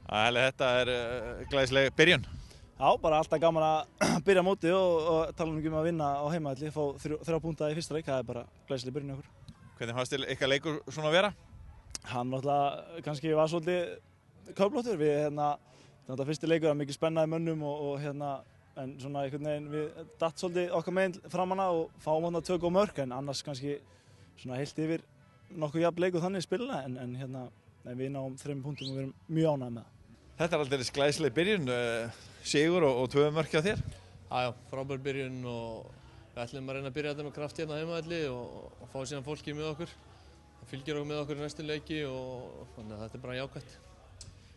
Þetta glæsileg byrjun. Já, bara alltaf gaman að byrja mótið og tala um að vinna á heimavelli, fá 3 púnta í fyrsta leik, það bara glæsileg byrjun hjá okkur. Hvernig fannst þér ykkar leikur svona að vera? Hann náttúrulega kannski var svolítið köflóttur, þetta fyrsti leikur var mikið spennaði mönnum en svona einhvern veginn við datt svolítið okkar meginn framanna og fáum hann að 2 góð mörk en annars kannski svona heilt yfir nokkuð jafn leikur þannig spilina en við náum 3 púntum og við erum mjög ánægðir með það. Þetta aldrei glæsileg byrjun, sigur og 2 mörk hjá þér? Já, frábær byrjun og við ætlum að reyna að byrja þetta með kraft hérna á heimavelli og fá síðan fólki með okkur. Það fylgir okkur með okkur í næstu leiki og þannig að þetta bara jákvætt.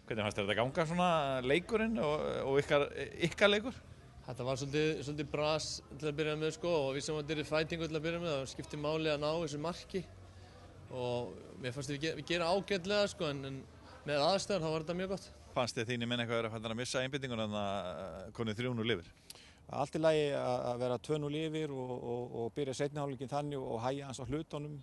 Hvernig fannst þér þetta ganga svona leikurinn og ykkar leikur? Þetta var svolítið bras til að byrja með og við sem að dyrir fætingu til að byrja með, það skipti máli að ná þessu marki og mér fannst við gera ágætlega en með aðstæður þá var þetta mjög gott. Fannst þið þínir menn eitthvað að missa einbeitinguna en að konið 3-0 yfir? Allt í lagi að vera 2-0 yfir og byrja seinni hálfleikinn þannig og hægja hans á hlutunum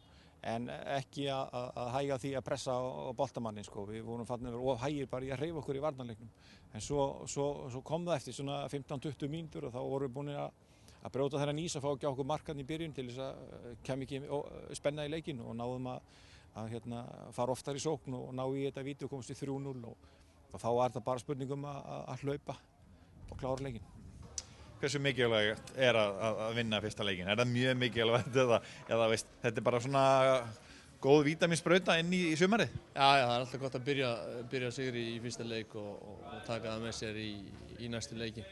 en ekki að hægja því að pressa á boltamannin Við vorum farnir að vera of hægir bara í að hreyfa okkur í varnarleiknum. En svo kom það eftir svona 15-20 mínútur og þá vorum við búin að brjóta þennan ís að fá ekki á okkur markan í byrjun til þess að kem ekki spenna í leikinn og náðum að fara oftar í sókn og ná í þetta víti og komast í 3-0 og þá var þetta bara spurning að hlaupa og klára leikinn. Hversu mikilvægt að vinna fyrsta leikinn? Það mjög mikilvægt eða þetta bara svona góð vítamínsbrauta inn í sumarið? Já, það alltaf gott að byrja sigri í fyrsta leik og taka það með sér í næstu leiki.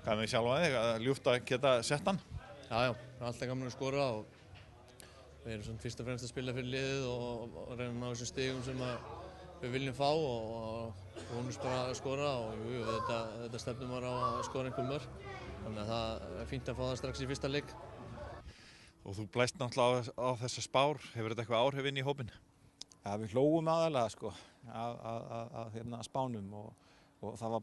Hvað með sjálfa þig? Ljúft að geta sett hann? Já, alltaf gaman að skora og við erum fyrst og fremst að spila fyrir liðið og reyna að ná þessum stigum sem við viljum fá og vonumst bara að skora og þetta stefnum var á að skora einhver mörk. Þannig að það er fínt að fá það strax í fyrsta leik. Og þú blæst náttúrulega á þessa spár. Hefur þetta eitthvað áhrif inn í hópinn? Ja, við hlógum aðalega að spánum og það var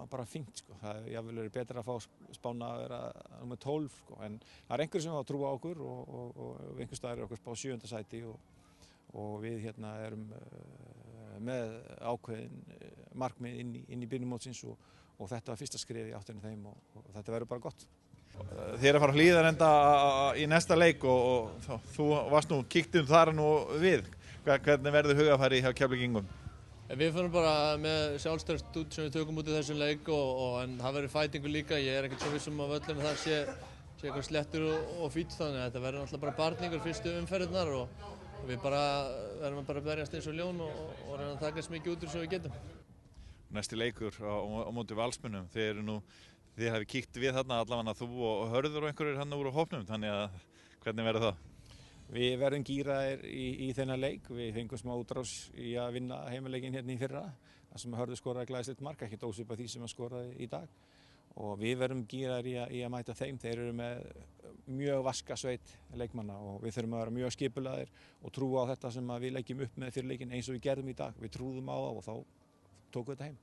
bara fínt. Það jafnvel verið betra að fá spána að vera nummer 12 en það er einhverjum sem hafa trú á okkur og einhvers staðar er okkur spá 7. sæti og við erum með ákveðin markmið inn í byrjunmótsins og þetta var fyrsta skrif í áttinni þeim og þetta verður bara gott. Þið er að fara Hlíðarenda í næsta leik og þú varst kíkt þar við. Hvernig verður hugafæri hjá Keflvíkingum? Við fyrir bara með sjálfstært út sem við tökum út í þessum leik en það verður fætingu líka. Ég er ekkert svo vissum á völlinu þar sé eitthvað slettur og fýtt þannig að þetta verður náttúrulega bara barningur fyrstu umferðirnar og við verðum að berjast eins og ljón og reyna að taka þess mikið út úr svo við getum. Næsti leikur á móti Valsmönnum. Þið hafið kíkt við þarna allavega þú og Hörður og einhverjir hann úr á hópnum, þannig að hvernig verður það? Við verðum gíraðir í þennan leik. Við fengum smá útrás í að vinna heimaleikinn hérna í fyrra. Það sem Hörður skoraði glæsilegt mark, ekkert ósvipað því sem hann skoraði í dag. Og við verðum gíraðir í að mæta þeim. Þeir eru með mjög vaska sveit leikmanna og við þurfum að vera mjög skipulagðir og trúa á þetta sem við leggjum upp með fyrir leikinn eins og við gerðum í dag. Við trúðum á það og þá tókum við þetta heim.